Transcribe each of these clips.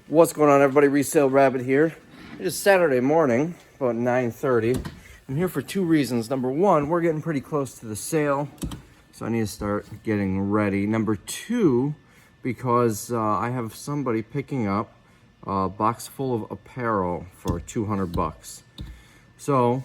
What's going on, everybody? Resale Rabbit here. It is Saturday morning, about 9:30. I'm here for two reasons. Number one, we're getting pretty close to the sale, so I need to start getting ready. Number two, because I have somebody picking up a box full of apparel for 200 bucks. So,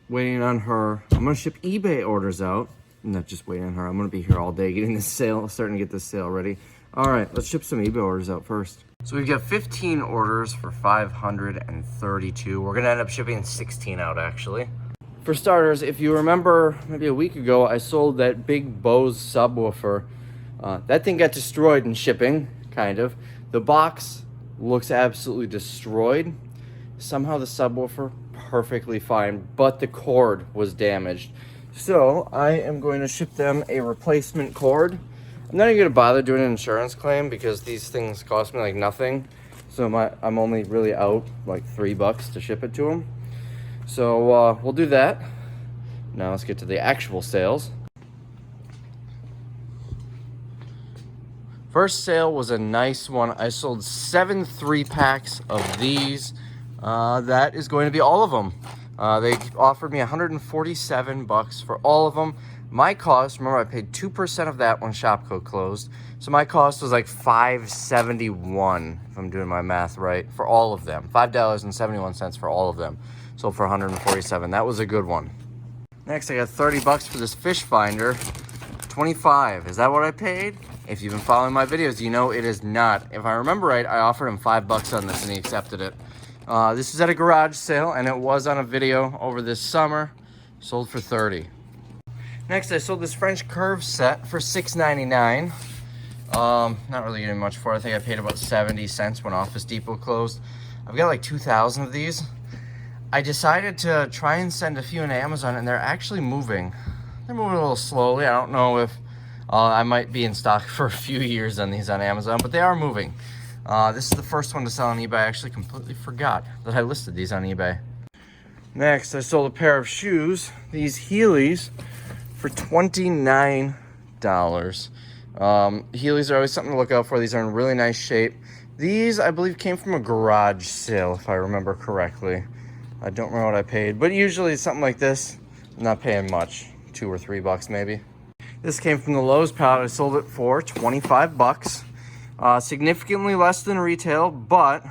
waiting on her. I'm gonna ship eBay orders out. I'm not just waiting on her. I'm gonna be here all day getting this sale, starting to get this sale ready. All right, let's ship some eBay orders out first. So we've got 15 orders for 532. We're gonna end up shipping 16 out, actually. For starters, if you remember, maybe a week ago, I sold that big Bose subwoofer. That thing got destroyed in shipping, kind of. The box looks absolutely destroyed. Somehow the subwoofer, perfectly fine, but the cord was damaged. So I am going to ship them a replacement cord. I'm not even gonna bother doing an insurance claim because these things cost me like nothing. So I'm only really out like $3 to ship it to them. So we'll do that. Now let's get to the actual sales. First sale was a nice one. I sold 7 3-packs of these. That is going to be all of them. They offered me 147 bucks for all of them. My cost, remember I paid 2% of that when Shopco closed. So my cost was like $5.71, if I'm doing my math right, for all of them. $5.71 for all of them. Sold for 147. That was a good one. Next, I got 30 bucks for this fish finder. 25. Is that what I paid? If you've been following my videos, you know it is not. If I remember right, I offered him $5 on this and he accepted it. This is at a garage sale and it was on a video over this summer. Sold for 30. Next, I sold this French curve set for $6.99. Not really getting much for it. I think I paid about 70 cents when Office Depot closed. I've got like 2,000 of these. I decided to try and send a few into Amazon, and they're actually moving. They're moving a little slowly. I don't know if I might be in stock for a few years on these on Amazon, but they are moving. This is the first one to sell on eBay. I actually completely forgot that I listed these on eBay. Next, I sold a pair of shoes, these Heelys, for $29. Heelys are always something to look out for. These are in really nice shape. These, I believe, came from a garage sale, if I remember correctly. I don't remember what I paid, but usually something like this, I'm not paying much, $2 or $3 maybe. This came from the Lowe's pallet. I sold it for 25 bucks. Significantly less than retail, but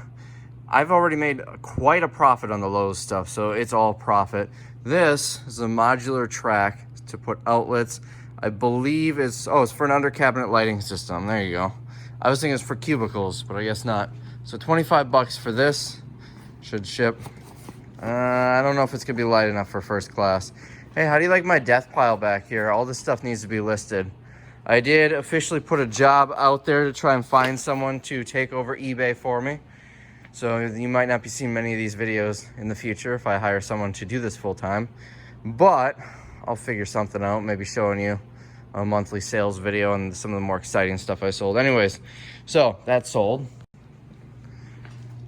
I've already made quite a profit on the Lowe's stuff, so it's all profit. This is a modular track to put outlets. I believe it's for an under cabinet lighting system. There you go. I was thinking it's for cubicles, but I guess not. So 25 bucks for this. Should ship. I don't know if it's gonna be light enough for first class. Hey, how do you like my death pile back here? All this stuff needs to be listed. I did officially put a job out there to try and find someone to take over eBay for me. So you might not be seeing many of these videos in the future if I hire someone to do this full time. But I'll figure something out, maybe showing you a monthly sales video and some of the more exciting stuff I sold. Anyways, so that's sold.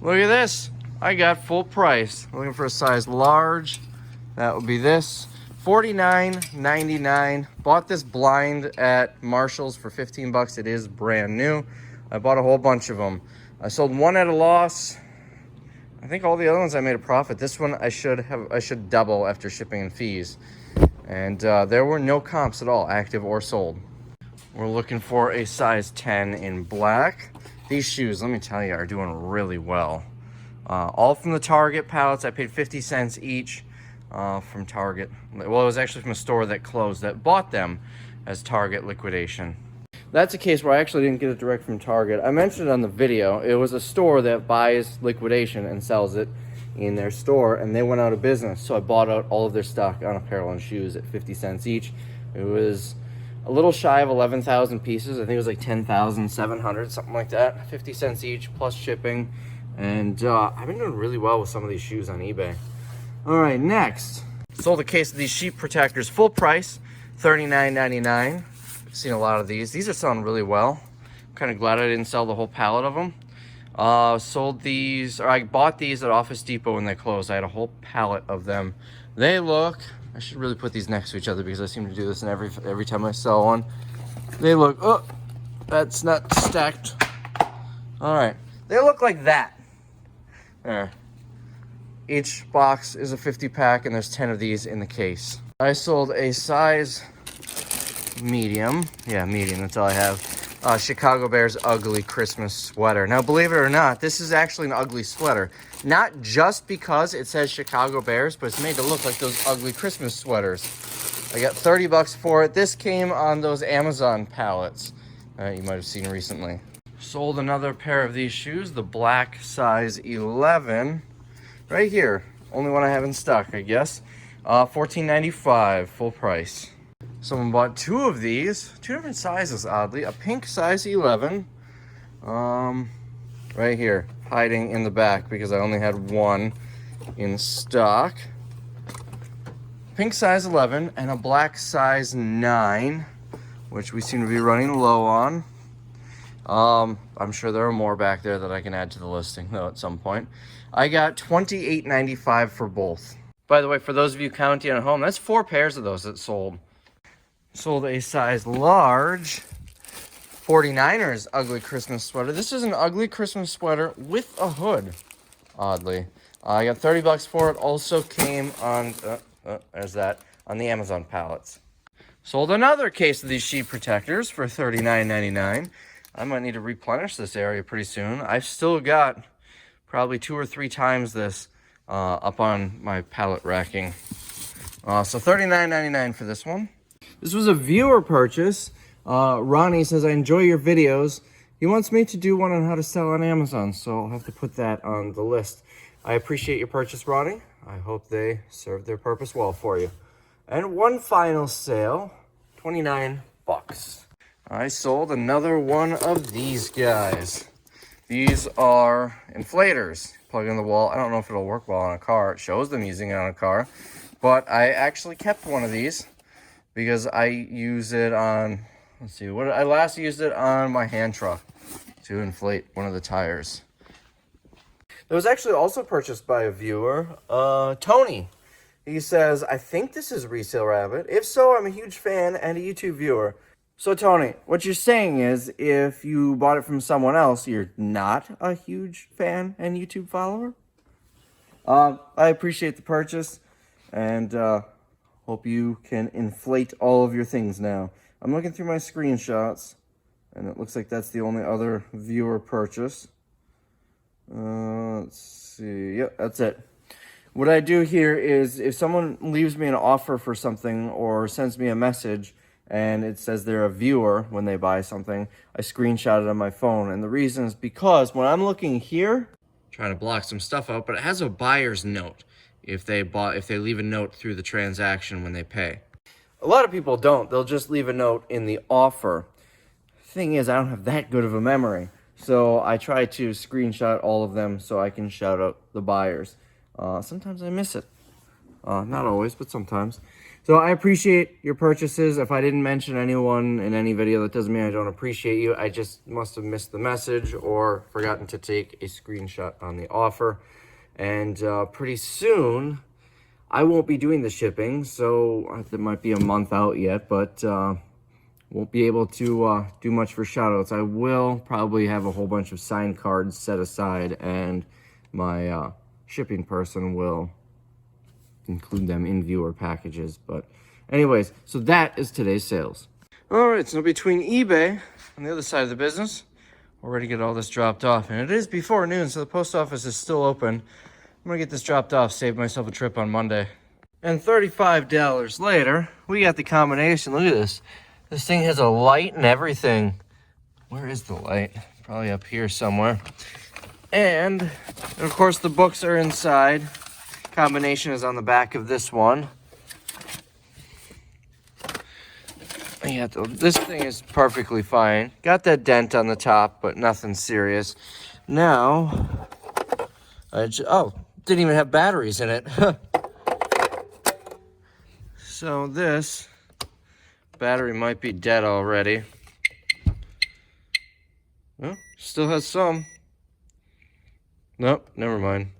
Look at this. I got full price. I'm looking for a size large. That would be this. $49.99. Bought this blind at Marshall's for 15 bucks. It is brand new. I bought a whole bunch of them. I sold one at a loss. I think all the other ones I made a profit. This one I should double after shipping and fees. And there were no comps at all, active or sold. We're looking for a size 10 in black. These shoes, let me tell you, are doing really well. All from the Target pallets. I paid 50 cents each. From Target. Well, it was actually from a store that closed that bought them as Target liquidation. That's a case where I actually didn't get it direct from Target. I mentioned it on the video. It was a store that buys liquidation and sells it in their store, and they went out of business. So I bought out all of their stock on apparel and shoes at 50 cents each. It was a little shy of 11,000 pieces. I think it was like 10,700, something like that. 50 cents each plus shipping. And I've been doing really well with some of these shoes on eBay. All right, next. Sold a case of these sheep protectors, full price, $39.99. I've seen a lot of these. These are selling really well. I'm kind of glad I didn't sell the whole pallet of them. Sold these, or I bought these at Office Depot when they closed. I had a whole pallet of them. They look, I should really put these next to each other because I seem to do this in every time I sell one. They look, oh, that's not stacked. All right, They look like that. There. Each box is a 50 pack, and there's 10 of these in the case. I sold a size medium. Yeah, medium, that's all I have. Chicago Bears ugly Christmas sweater. Now, believe it or not, this is actually an ugly sweater. Not just because it says Chicago Bears, but it's made to look like those ugly Christmas sweaters. I got 30 bucks for it. This came on those Amazon pallets you might have seen recently. Sold another pair of these shoes, the black size 11. Right here. Only one I have in stock, I guess. $14.95, full price. Someone bought 2 of these, 2 different sizes, oddly. A pink size 11, right here, hiding in the back because I only had 1 in stock. Pink size 11 and a black size 9, which we seem to be running low on. I'm sure there are more back there that I can add to the listing, though, at some point. I got $28.95 for both. By the way, for those of you counting at home, that's 4 pairs of those that sold. Sold a size large 49ers ugly Christmas sweater. This is an ugly Christmas sweater with a hood, oddly. I got 30 bucks for it. Also came on, there's that, on the Amazon pallets. Sold another case of these sheet protectors for $39.99. I might need to replenish this area pretty soon. I've still got probably 2 or 3 times this up on my pallet racking. So $39.99 for this one. This was a viewer purchase. Ronnie says, I enjoy your videos. He wants me to do one on how to sell on Amazon, so I'll have to put that on the list. I appreciate your purchase, Ronnie. I hope they served their purpose well for you. And one final sale, 29 bucks. I sold another one of these guys. These are inflators. Plug in the wall. I don't know if it'll work well on a car. It shows them using it on a car. But I actually kept one of these because I use it on, let's see, I last used it on my hand truck to inflate one of the tires. It was actually also purchased by a viewer, Tony. He says, I think this is Resale Rabbit. If so, I'm a huge fan and a YouTube viewer. So Tony, what you're saying is if you bought it from someone else, you're not a huge fan and YouTube follower? I appreciate the purchase and hope you can inflate all of your things now. I'm looking through my screenshots and it looks like that's the only other viewer purchase. Let's see. Yep, that's it. What I do here is if someone leaves me an offer for something or sends me a message and it says they're a viewer when they buy something, I screenshot it on my phone. And the reason is because when I'm looking here, trying to block some stuff out, but it has a buyer's note if they leave a note through the transaction when they pay. A lot of people don't. They'll just leave a note in the offer. Thing is, I don't have that good of a memory. So I try to screenshot all of them so I can shout out the buyers. Sometimes I miss it. Not always, but sometimes. So I appreciate your purchases. If I didn't mention anyone in any video, that doesn't mean I don't appreciate you. I just must have missed the message or forgotten to take a screenshot on the offer. And pretty soon, I won't be doing the shipping, so it might be a month out yet, but won't be able to do much for shoutouts. I will probably have a whole bunch of signed cards set aside, and my shipping person will include them in viewer packages. But anyways, so that is today's sales. All right, so between eBay on the other side of the business, we're ready to get all this dropped off. And it is before noon, so the post office is still open. I'm gonna get this dropped off, save myself a trip on Monday. And $35 later, we got the combination. Look at this. This thing has a light and everything. Where is the light? Probably up here somewhere. And of course the books are inside. Combination is on the back of this one. Yeah, this thing is perfectly fine. Got that dent on the top, but nothing serious. Now, didn't even have batteries in it. So this battery might be dead already. Well, still has some. Nope, never mind.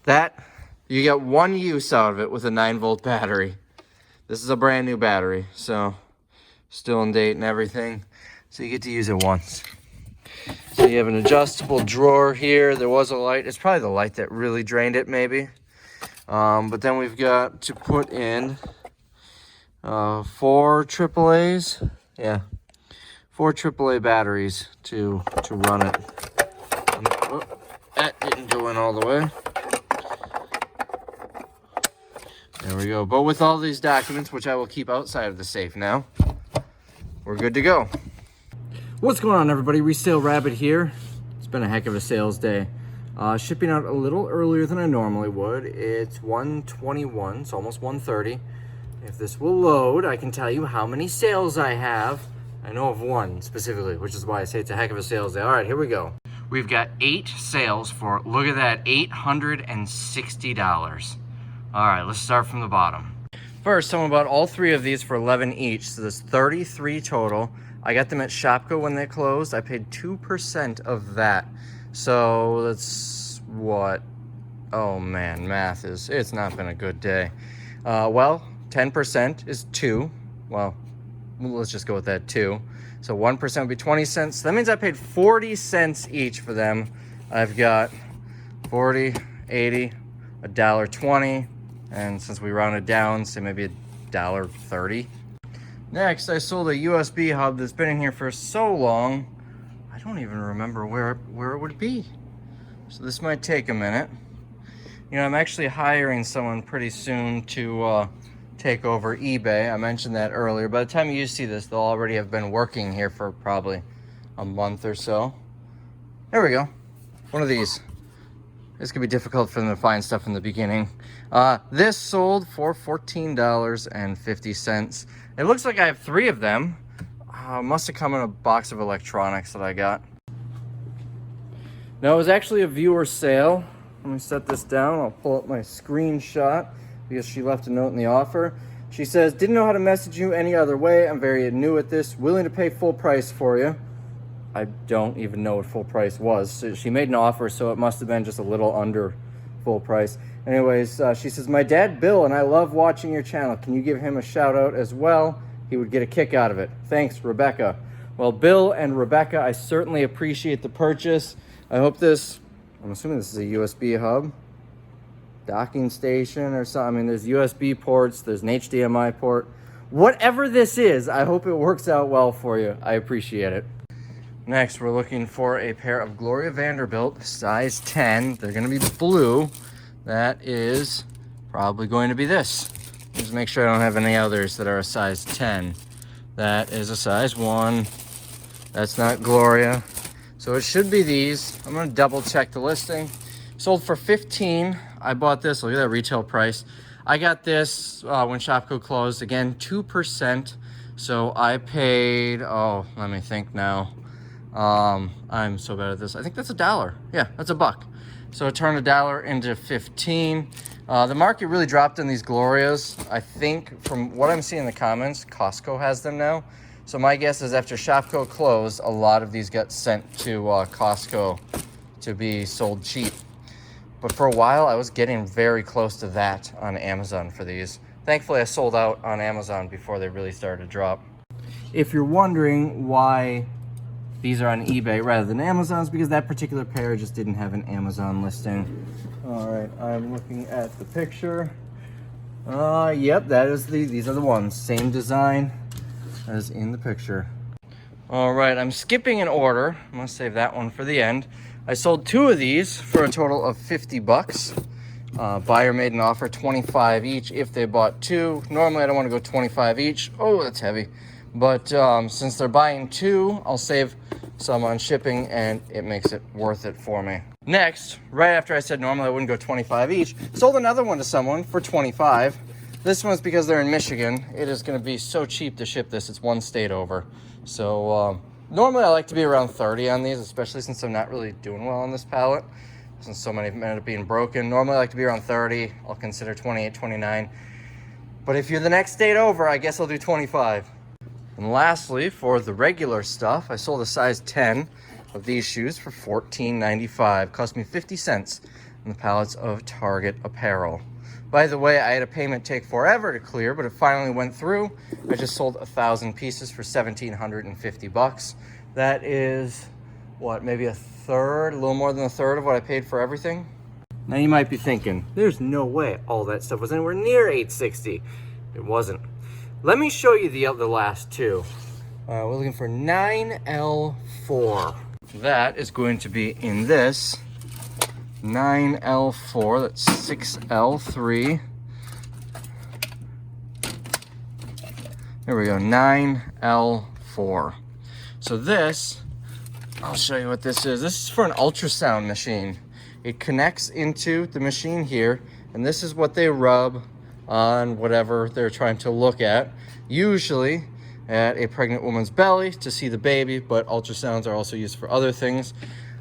That, you get one use out of it with a 9-volt battery. This is a brand new battery, so still in date and everything. So you get to use it once. So you have an adjustable drawer here. There was a light. It's probably the light that really drained it, maybe. But then we've got to put in 4 AAAs. Yeah, 4 AAA batteries to run it. Oh, that didn't go in all the way. There we go. But with all these documents, which I will keep outside of the safe now, we're good to go. What's going on, everybody? Resale Rabbit here. It's been a heck of a sales day. Shipping out a little earlier than I normally would. It's 1:21, it's almost 1:30. If this will load, I can tell you how many sales I have. I know of one specifically, which is why I say it's a heck of a sales day. All right, here we go. We've got 8 sales for, look at that, $860. All right, let's start from the bottom. First, someone bought all 3 of these for $11 each, so there's 33 total. I got them at Shopko when they closed. I paid 2% of that. So that's what? Oh man, math it's not been a good day. Well, 10% is 2. Well, let's just go with that, 2. So 1% would be 20 cents. That means I paid 40 cents each for them. I've got 40, 80, $1.20, and since we rounded down, say maybe $1.30. Next, I sold a USB hub that's been in here for so long, I don't even remember where it would be. So this might take a minute. You know, I'm actually hiring someone pretty soon to take over eBay. I mentioned that earlier. By the time you see this, they'll already have been working here for probably a month or so. There we go. One of these. This could be difficult for them to find stuff in the beginning. This sold for $14.50. It looks like I have 3 of them. Must have come in a box of electronics that I got. Now, it was actually a viewer sale. Let me set this down. I'll pull up my screenshot because she left a note in the offer. She says, didn't know how to message you any other way. I'm very new at this. Willing to pay full price for you. I don't even know what full price was. So she made an offer, so it must have been just a little under full price. Anyways, she says, my dad, Bill, and I love watching your channel. Can you give him a shout out as well? He would get a kick out of it. Thanks, Rebecca. Well, Bill and Rebecca, I certainly appreciate the purchase. I hope this, I'm assuming this is a USB hub, docking station or something. I mean, there's USB ports, there's an HDMI port. Whatever this is, I hope it works out well for you. I appreciate it. Next, we're looking for a pair of Gloria Vanderbilt, size 10. They're gonna be blue. That is probably going to be this. Just make sure I don't have any others that are a size 10. That is a size 1. That's not Gloria. So it should be these. I'm gonna double check the listing. Sold for $15. I bought this, look at that retail price. I got this when Shopko closed, again, 2%. So I paid, oh, let me think now. I'm so bad at this. I think that's $1. Yeah, that's $1. So it turned $1 into 15. The market really dropped in these Glorias. I think from what I'm seeing in the comments, Costco has them now. So my guess is after Shopko closed, a lot of these got sent to Costco to be sold cheap. But for a while, I was getting very close to that on Amazon for these. Thankfully, I sold out on Amazon before they really started to drop. If you're wondering why these are on eBay rather than Amazon's, because that particular pair just didn't have an Amazon listing. All right, I'm looking at the picture. Yep, that is these are the ones. Same design as in the picture. All right, I'm skipping an order. I'm gonna save that one for the end. I sold 2 of these for a total of $50. Buyer made an offer, 25 each if they bought 2. Normally, I don't want to go 25 each. Oh, that's heavy. But since they're buying 2, I'll save some on shipping, and it makes it worth it for me. Next, right after I said normally I wouldn't go 25 each, sold another one to someone for 25. This one's because they're in Michigan. It is going to be so cheap to ship this. It's 1 state over. So normally I like to be around 30 on these, especially since I'm not really doing well on this pallet, since so many ended up being broken. Normally I like to be around 30. I'll consider 28, 29. But if you're the next state over, I guess I'll do 25. And lastly, for the regular stuff, I sold a size 10 of these shoes for $14.95. Cost me 50 cents in the pallets of Target Apparel. By the way, I had a payment take forever to clear, but it finally went through. I just sold 1,000 pieces for $1,750. That is what, maybe a third, a little more than a third of what I paid for everything. Now you might be thinking, there's no way all that stuff was anywhere near $860. It wasn't. Let me show you the last two. We're looking for 9L4. That is going to be in this 9L4, that's 6L3. There we go, 9L4. So this, I'll show you what this is. This is for an ultrasound machine. It connects into the machine here, and this is what they rub on whatever they're trying to look at. Usually at a pregnant woman's belly to see the baby, but ultrasounds are also used for other things.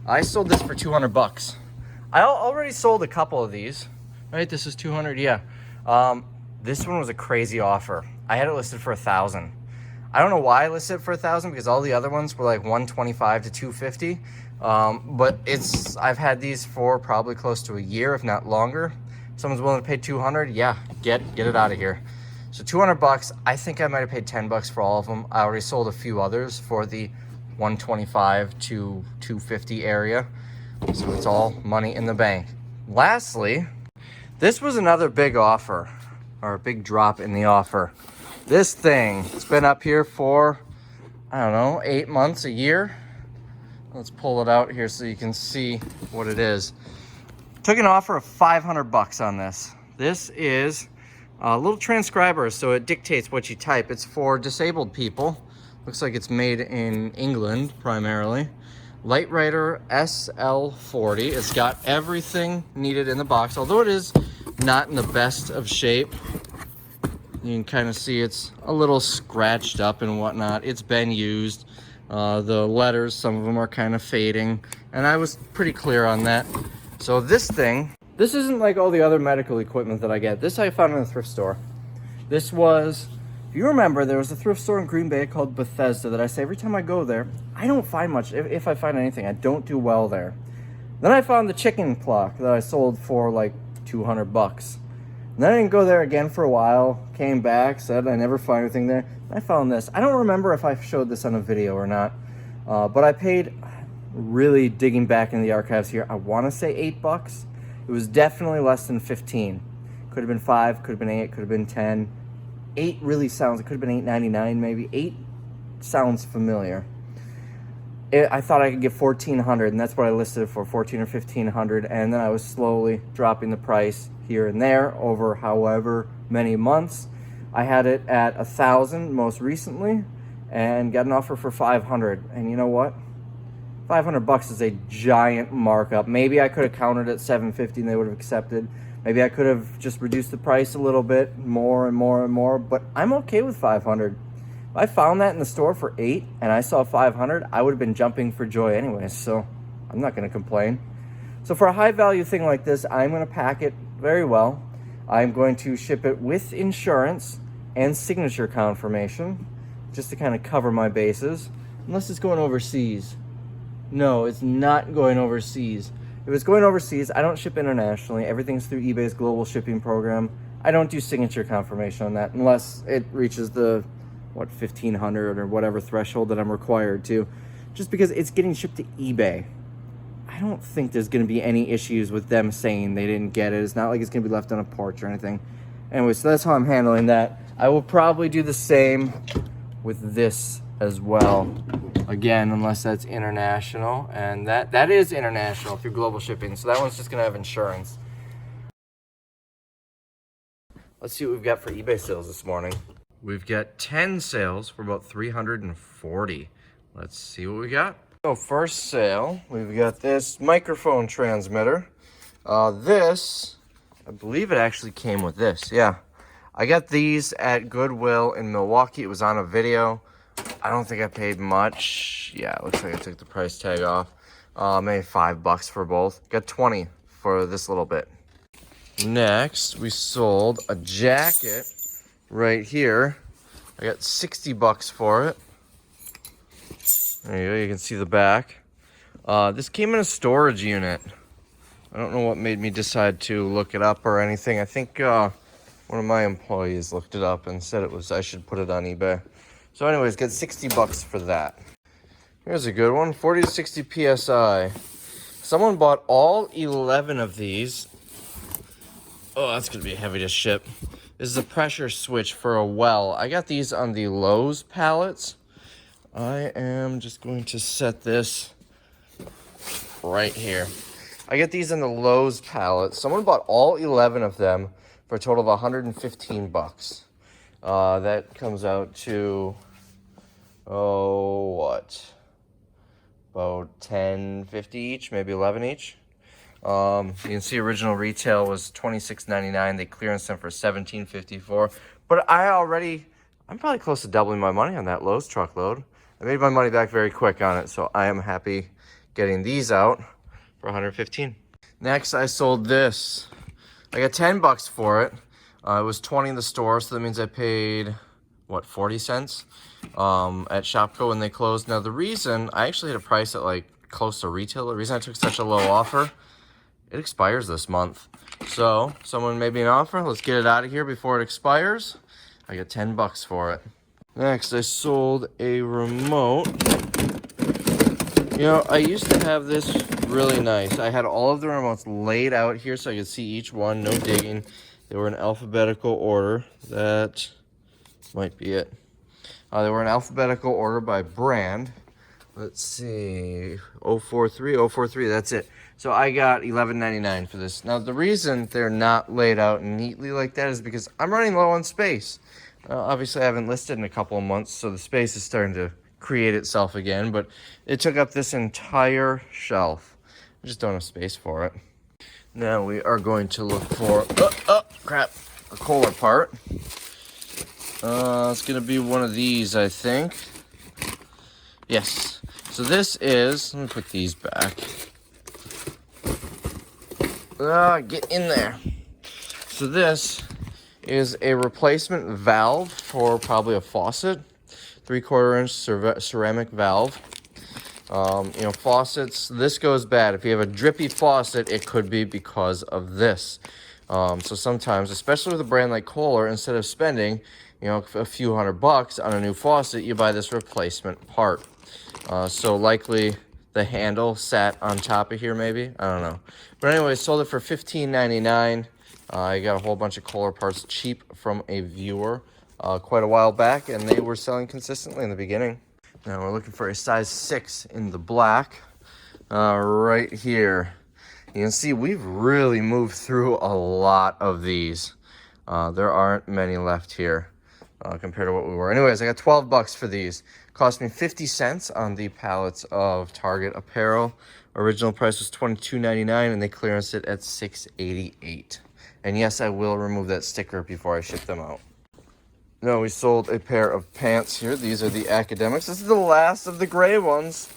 I sold this for 200 bucks. I already sold a couple of these, right? This is 200, yeah. This one was a crazy offer. I had it listed for 1,000. I don't know why I listed it for 1,000 because all the other ones were like 125 to 250. But I've had these for probably close to a year, if not longer. Someone's willing to pay 200, yeah, get it out of here. So 200 bucks, I think I might have paid 10 bucks for all of them. I already sold a few others for the 125 to 250 area. So it's all money in the bank. Lastly, this was another big offer, or a big drop in the offer. This thing, it's been up here for, I don't know, 8 months, a year. Let's pull it out here so you can see what it is. Took an offer of 500 bucks on this. This is a little transcriber, so it dictates what you type. It's for disabled people. Looks like it's made in England, primarily. Lightwriter SL40. It's got everything needed in the box, although it is not in the best of shape. You can kind of see it's a little scratched up and whatnot. It's been used. The letters, some of them are kind of fading, and I was pretty clear on that. So this thing, this isn't like all the other medical equipment that I get. This I found in a thrift store. This was, if you remember, there was a thrift store in Green Bay called Bethesda that I say every time I go there, I don't find much. If I find anything, I don't do well there. Then I found the chicken clock that I sold for like 200 bucks. And then I didn't go there again for a while, came back, said I never find anything there. I found this. I don't remember if I showed this on a video or not, but I paid, really digging back in the archives here, I want to say 8 bucks. It was definitely less than 15. Could have been 5, could have been 8, could have been 10. 8 really sounds, it could have been $8.99 maybe. 8 sounds familiar. I thought I could get 1,400, and that's what I listed it for, 1,400 or 1,500, and then I was slowly dropping the price here and there over however many months. I had it at 1,000 most recently, and got an offer for 500. And you know what? 500 bucks is a giant markup. Maybe I could have countered at 750 and they would have accepted. Maybe I could have just reduced the price a little bit more and more and more, but I'm okay with 500. If I found that in the store for 8 and I saw 500, I would have been jumping for joy anyways, so I'm not going to complain. So for a high value thing like this, I'm going to pack it very well. I'm going to ship it with insurance and signature confirmation, just to kind of cover my bases, unless it's going overseas. No, it's not going overseas. If it's going overseas, I don't ship internationally. Everything's through eBay's global shipping program. I don't do signature confirmation on that unless it reaches the, 1,500 or whatever threshold that I'm required to. Just because it's getting shipped to eBay. I don't think there's going to be any issues with them saying they didn't get it. It's not like it's going to be left on a porch or anything. Anyway, so that's how I'm handling that. I will probably do the same with this as well. Again, unless that's international. And that is international through global shipping. So that one's just going to have insurance. Let's see what we've got for eBay sales this morning. We've got 10 sales for about 340. Let's see what we got. So first sale, we've got this microphone transmitter. This, I believe it actually came with this. Yeah, I got these at Goodwill in Milwaukee. It was on a video. I don't think I paid much. Yeah, it looks like I took the price tag off. Maybe $5 for both. Got 20 for this little bit. Next, we sold a jacket right here. I got $60 for it. There you go, you can see the back. This came in a storage unit. I don't know what made me decide to look it up or anything. I think one of my employees looked it up and said I should put it on eBay. So anyways, got $60 for that. Here's a good one, 40 to 60 PSI. Someone bought all 11 of these. Oh, that's gonna be heavy to ship. This is a pressure switch for a well. I got these on the Lowe's pallets. I am just going to set this right here. I get these in the Lowe's pallet. Someone bought all 11 of them for a total of 115 bucks. That comes out to, about 10.50 each, maybe 11 each. You can see original retail was $26.99. They clearance them for $17.54. But I'm probably close to doubling my money on that Lowe's truckload. I made my money back very quick on it, so I am happy getting these out for 115. Next, I sold this. I got 10 bucks for it. It was 20 in the store, so that means I paid, 40 cents at Shopko when they closed. Now, the reason I actually had a price at like close to retail, the reason I took such a low offer, it expires this month. So, someone made me an offer. Let's get it out of here before it expires. I got 10 bucks for it. Next, I sold a remote. I used to have this really nice. I had all of the remotes laid out here so I could see each one, no digging. They were in alphabetical order. That might be it. They were in alphabetical order by brand. Let's see, 043, that's it. So I got $11.99 for this. Now, the reason they're not laid out neatly like that is because I'm running low on space. Obviously, I haven't listed in a couple of months, so the space is starting to create itself again, but it took up this entire shelf. I just don't have space for it. Now we are going to look for, a Kohler part. It's going to be one of these, I think. Yes. So this is, let me put these back. Get in there. So this is a replacement valve for probably a faucet. 3/4 inch ceramic valve. Faucets, this goes bad. If you have a drippy faucet, it could be because of this. So sometimes, especially with a brand like Kohler, instead of spending, a few $100 on a new faucet, you buy this replacement part. So likely the handle sat on top of here, maybe. I don't know. But anyway, sold it for $15.99. I got a whole bunch of Kohler parts cheap from a viewer quite a while back, and they were selling consistently in the beginning. Now we're looking for a size 6 in the black right here. You can see we've really moved through a lot of these. There aren't many left here compared to what we were. Anyways, I got 12 bucks for these. Cost me 50 cents on the pallets of Target Apparel. Original price was $22.99, and they clearance it at $6.88. And yes, I will remove that sticker before I ship them out. Now we sold a pair of pants here. These are the Academics. This is the last of the gray ones.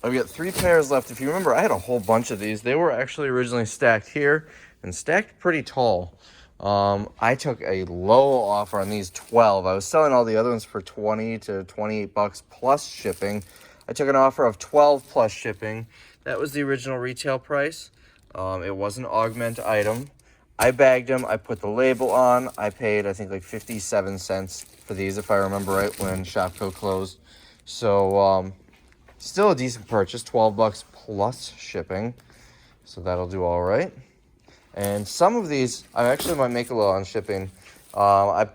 I've got 3 pairs left. If you remember, I had a whole bunch of these. They were actually originally stacked here and stacked pretty tall. I took a low offer on these 12. I was selling all the other ones for 20 to 28 bucks plus shipping. I took an offer of 12 plus shipping. That was the original retail price. It was an augment item. I bagged them. I put the label on. I paid, I think, like 57 cents for these, if I remember right, when Shopko closed. So, still a decent purchase, 12 bucks plus shipping. So that'll do all right. And some of these, I actually might make a little on shipping. I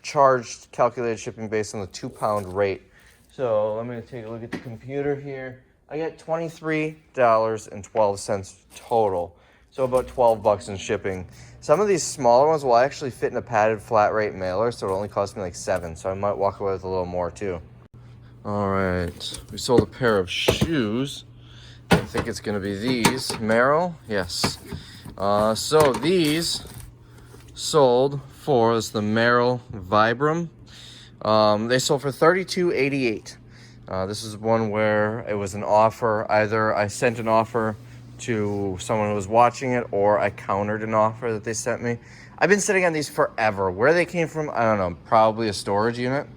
charged calculated shipping based on the 2-pound rate. So let me take a look at the computer here. I got $23.12 total. So about 12 bucks in shipping. Some of these smaller ones will actually fit in a padded flat rate mailer, so it'll only cost me like $7. So I might walk away with a little more too. All right, we sold a pair of shoes. I think it's gonna be these. Merrill, yes. So these sold for, it's the Merrill Vibram. They sold for $32.88. This is one where it was an offer. Either I sent an offer to someone who was watching it, or I countered an offer that they sent me. I've been sitting on these forever. Where they came from, I don't know. Probably a storage unit.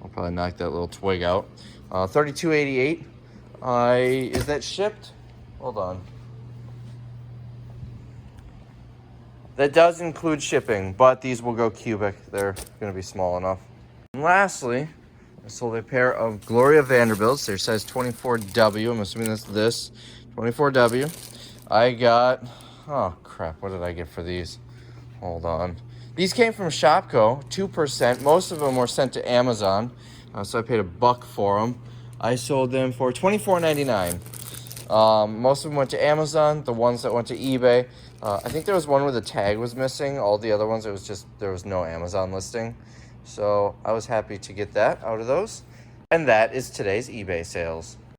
I'll probably knock that little twig out. $32.88. Is that shipped? Hold on. That does include shipping, but these will go cubic. They're going to be small enough. And lastly, I sold a pair of Gloria Vanderbilts. They're size 24W. I'm assuming that's this. 24W. I got, oh crap, what did I get for these? Hold on. These came from Shopko, 2%. Most of them were sent to Amazon, so I paid $1 for them. I sold them for $24.99. Most of them went to Amazon. The ones that went to eBay, I think there was one where the tag was missing. All the other ones, it was just, there was no Amazon listing. So I was happy to get that out of those. And that is today's eBay sales.